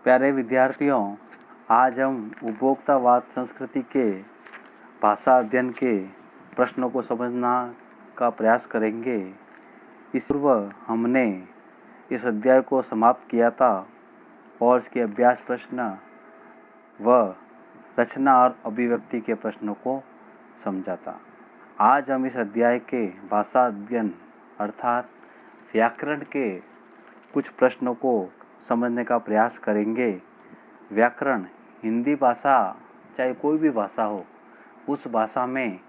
प्यारे विद्यार्थियों, आज हम उपभोक्तावाद संस्कृति के भाषा अध्ययन के प्रश्नों को समझना का प्रयास करेंगे। इस पूर्व हमने इस अध्याय को समाप्त किया था और इसके अभ्यास प्रश्न व रचना और अभिव्यक्ति के प्रश्नों को समझा था। आज हम इस अध्याय के भाषा अध्ययन अर्थात व्याकरण के कुछ प्रश्नों को समझने का प्रयास करेंगे। व्याकरण हिंदी भाषा चाहे कोई भी भाषा हो, उस भाषा में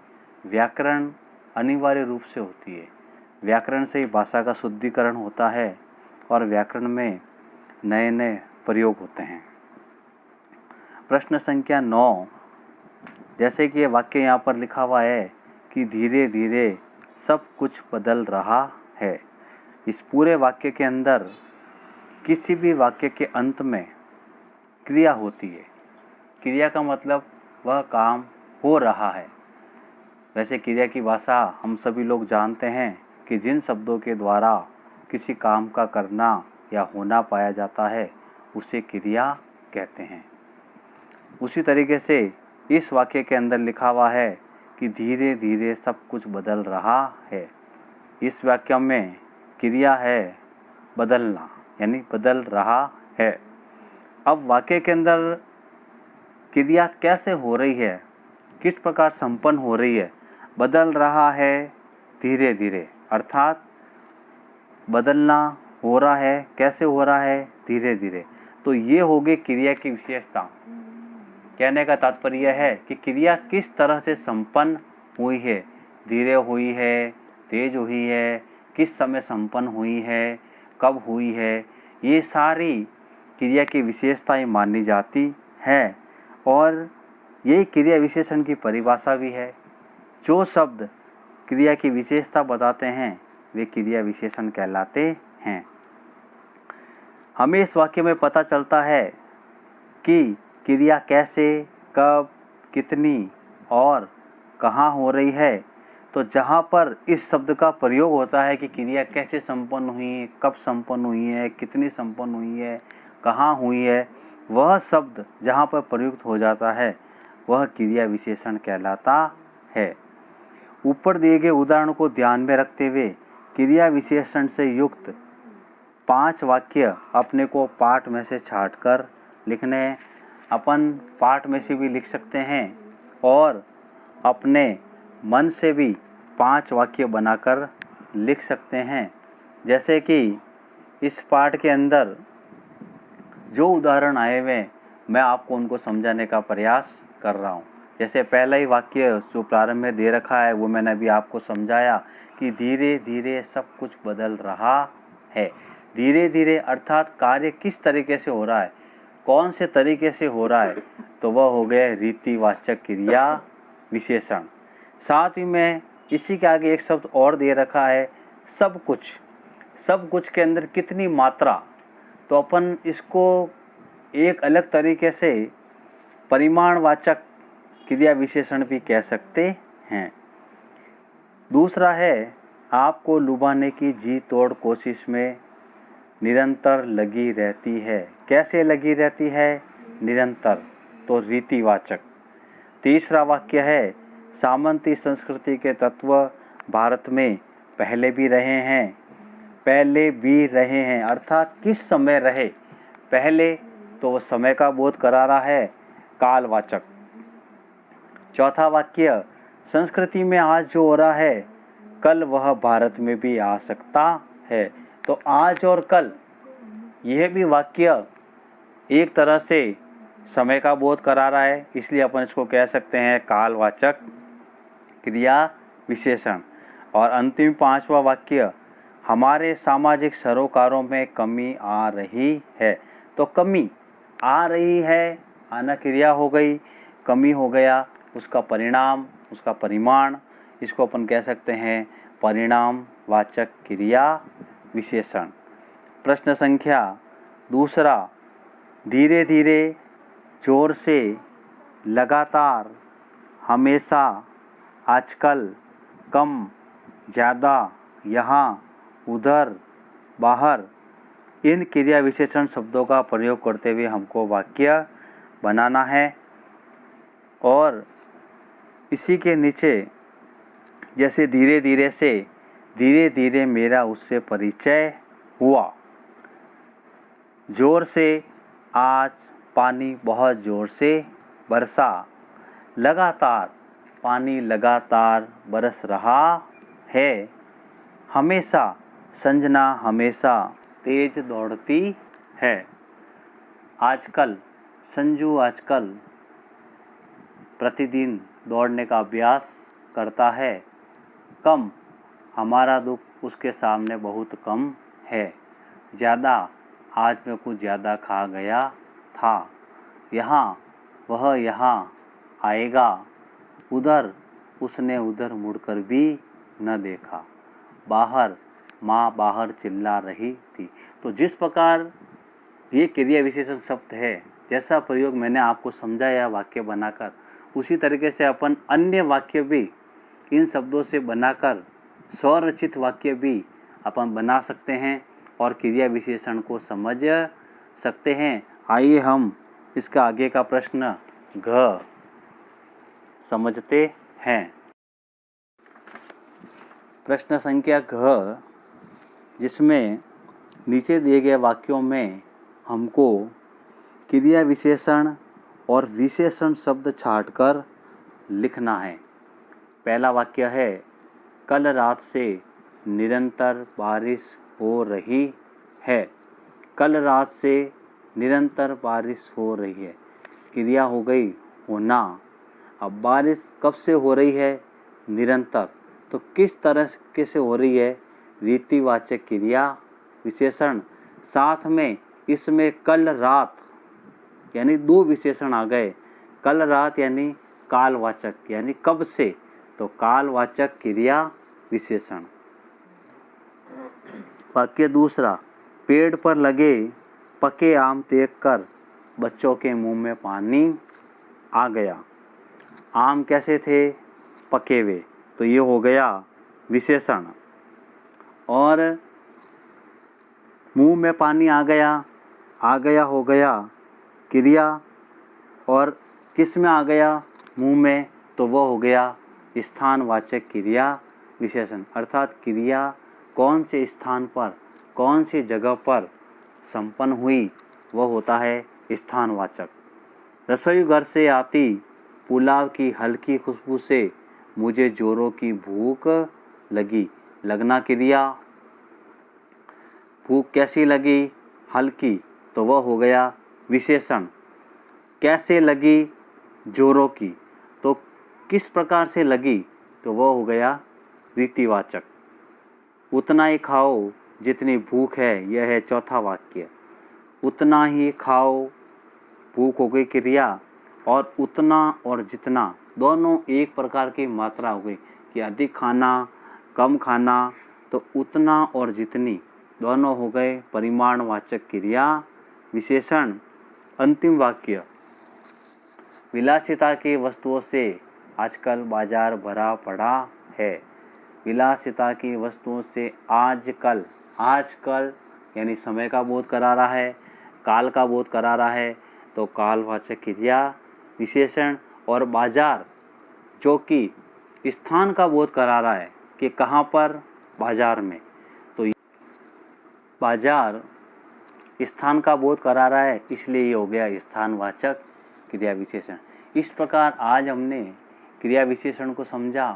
व्याकरण अनिवार्य रूप से होती है। व्याकरण से ही भाषा का शुद्धिकरण होता है और व्याकरण में नए नए प्रयोग होते हैं। प्रश्न संख्या 9, जैसे कि ये वाक्य यहाँ पर लिखा हुआ है कि धीरे धीरे सब कुछ बदल रहा है। इस पूरे वाक्य के अंदर किसी भी वाक्य के अंत में क्रिया होती है। क्रिया का मतलब वह काम हो रहा है। वैसे क्रिया की भाषा हम सभी लोग जानते हैं कि जिन शब्दों के द्वारा किसी काम का करना या होना पाया जाता है उसे क्रिया कहते हैं। उसी तरीके से इस वाक्य के अंदर लिखा हुआ है कि धीरे धीरे सब कुछ बदल रहा है। इस वाक्य में क्रिया है बदलना, यानी बदल रहा है। अब वाक्य के अंदर क्रिया कैसे हो रही है, किस प्रकार संपन्न हो रही है? बदल रहा है धीरे धीरे, अर्थात बदलना हो रहा है। कैसे हो रहा है? धीरे धीरे। तो ये हो गई क्रिया की विशेषता। कहने का तात्पर्य है कि क्रिया किस तरह से संपन्न हुई है। धीरे हुई है, तेज हुई है, किस समय संपन्न हुई है, कब हुई है, ये सारी क्रिया की विशेषताएं मानी जाती है। और यही क्रिया विशेषण की परिभाषा भी है। जो शब्द क्रिया की विशेषता बताते हैं वे क्रिया विशेषण कहलाते हैं। हमें इस वाक्य में पता चलता है कि क्रिया कैसे, कब, कितनी और कहाँ हो रही है। तो जहाँ पर इस शब्द का प्रयोग होता है कि क्रिया कैसे संपन्न हुई है, कब संपन्न हुई है, कितनी संपन्न हुई है, कहाँ हुई है, वह शब्द जहाँ पर प्रयुक्त हो जाता है वह क्रिया विशेषण कहलाता है। ऊपर दिए गए उदाहरण को ध्यान में रखते हुए क्रिया विशेषण से युक्त 5 वाक्य अपने को पाठ में से छांटकर लिखने। अपन पाठ में से भी लिख सकते हैं और अपने मन से भी 5 वाक्य बनाकर लिख सकते हैं। जैसे कि इस पाठ के अंदर जो उदाहरण आए हुए मैं आपको उनको समझाने का प्रयास कर रहा हूँ। जैसे पहला ही वाक्य जो प्रारंभ में दे रखा है वो मैंने अभी आपको समझाया कि धीरे धीरे सब कुछ बदल रहा है। धीरे धीरे अर्थात कार्य किस तरीके से हो रहा है, कौन से तरीके से हो रहा है, तो वह हो गया रीतिवाचक क्रिया विशेषण। साथ ही में इसी के आगे एक शब्द और दे रखा है सब कुछ। सब कुछ के अंदर कितनी मात्रा, तो अपन इसको एक अलग तरीके से परिमाणवाचक क्रिया विशेषण भी कह सकते हैं। दूसरा है आपको लुभाने की जी तोड़ कोशिश में निरंतर लगी रहती है। कैसे लगी रहती है? निरंतर, तो रीतिवाचक। तीसरा वाक्य है सामंती संस्कृति के तत्व भारत में पहले भी रहे हैं। पहले भी रहे हैं अर्थात किस समय रहे, पहले, तो वो समय का बोध करा रहा है, कालवाचक। चौथा वाक्य संस्कृति में आज जो हो रहा है कल वह भारत में भी आ सकता है। तो आज और कल, यह भी वाक्य एक तरह से समय का बोध करा रहा है, इसलिए अपन इसको कह सकते हैं कालवाचक क्रिया विशेषण। और अंतिम 5वां वाक्य हमारे सामाजिक सरोकारों में कमी आ रही है। तो कमी आ रही है, आना क्रिया हो गई, कमी हो गया उसका परिणाम, उसका परिमाण, इसको अपन कह सकते हैं परिणामवाचक क्रिया विशेषण। प्रश्न संख्या 2, धीरे धीरे, जोर से, लगातार, हमेशा, आजकल, कम, ज़्यादा, यहाँ, उधर, बाहर, इन क्रिया विशेषण शब्दों का प्रयोग करते हुए हमको वाक्य बनाना है और इसी के नीचे जैसे धीरे धीरे मेरा उससे परिचय हुआ। जोर से आज पानी बहुत जोर से बरसा, लगातार पानी लगातार बरस रहा है। हमेशा संजना हमेशा तेज दौड़ती है। आजकल संजू आजकल प्रतिदिन दौड़ने का अभ्यास करता है। कम, हमारा दुख उसके सामने बहुत कम है। ज़्यादा, आज मैं कुछ ज़्यादा खा गया था। यहाँ, वह यहाँ आएगा। उधर, उसने उधर मुड़कर भी न देखा। बाहर, माँ बाहर चिल्ला रही थी। तो जिस प्रकार ये क्रिया विशेषण शब्द है, जैसा प्रयोग मैंने आपको समझाया वाक्य बनाकर, उसी तरीके से अपन अन्य वाक्य भी इन शब्दों से बनाकर स्वरचित वाक्य भी अपन बना सकते हैं और क्रिया विशेषण को समझ सकते हैं। आइए हम इसका आगे का प्रश्न घ समझते हैं। प्रश्न संख्या घ, जिसमें नीचे दिए गए वाक्यों में हमको क्रिया विशेषण और विशेषण शब्द छांटकर लिखना है। पहला वाक्य है, कल रात से निरंतर बारिश हो रही है। कल रात से निरंतर बारिश हो रही है। क्रिया हो गई होना। अब बारिश कब से हो रही है? निरंतर। तो किस तरह से हो रही है? रीतिवाचक क्रिया विशेषण। साथ में इसमें कल रात यानी दो विशेषण आ गए। कल रात यानी कालवाचक, यानी कब से, तो कालवाचक क्रिया विशेषण। वाक्य दूसरा, पेड़ पर लगे पके आम देखकर बच्चों के मुंह में पानी आ गया। आम कैसे थे? पके हुए। तो ये हो गया विशेषण। और मुंह में पानी आ गया हो गया क्रिया। और किस में आ गया? मुंह में। तो वह हो गया स्थानवाचक क्रिया विशेषण। अर्थात क्रिया कौन से स्थान पर, कौन सी जगह पर संपन्न हुई, वह होता है स्थानवाचक। रसोई घर से आती पुलाव की हल्की खुशबू से मुझे जोरों की भूख लगी। लगना क्रिया। भूख कैसी लगी? हल्की। तो वह हो गया विशेषण। कैसे लगी? जोरों की। तो किस प्रकार से लगी? तो वह हो गया रीतिवाचक। उतना ही खाओ जितनी भूख है, यह है चौथा वाक्य। उतना ही खाओ, भूख हो गई क्रिया, और उतना और जितना दोनों एक प्रकार की मात्रा हो गई कि अधिक खाना, कम खाना। तो उतना और जितनी दोनों हो गए परिमाणवाचक क्रिया विशेषण। अंतिम वाक्य, विलासिता की वस्तुओं से आजकल बाजार भरा पड़ा है। विलासिता की वस्तुओं से आजकल, आजकल यानी समय का बोध करा रहा है, काल का बोध करा रहा है। तो कालवाचक क्रिया विशेषण। और बाजार जो कि स्थान का बोध करा रहा है कि कहाँ पर? बाजार में। तो बाजार स्थान का बोध करा रहा है, इसलिए ये हो गया स्थानवाचक क्रिया विशेषण। इस प्रकार आज हमने क्रिया विशेषण को समझा।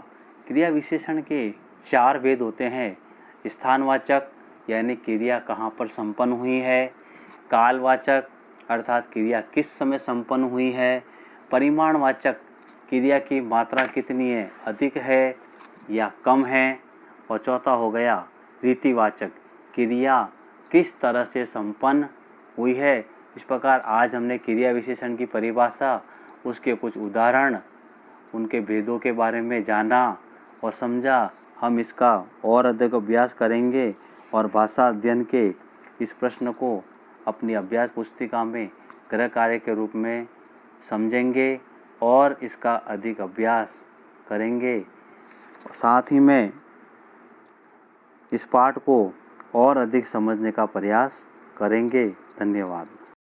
क्रिया विशेषण के 4 भेद होते हैं। स्थानवाचक यानी क्रिया कहाँ पर संपन्न हुई है। कालवाचक अर्थात क्रिया किस समय संपन्न हुई है। परिमाणवाचक क्रिया की मात्रा कितनी है, अधिक है या कम है। और चौथा हो गया रीतिवाचक, क्रिया किस तरह से संपन्न हुई है। इस प्रकार आज हमने क्रिया विशेषण की परिभाषा, उसके कुछ उदाहरण, उनके भेदों के बारे में जाना और समझा। हम इसका और अधिक अभ्यास करेंगे और भाषा अध्ययन के इस प्रश्न को अपनी अभ्यास पुस्तिका में गृह कार्य के रूप में समझेंगे और इसका अधिक अभ्यास करेंगे। साथ ही में इस पाठ को और अधिक समझने का प्रयास करेंगे। धन्यवाद।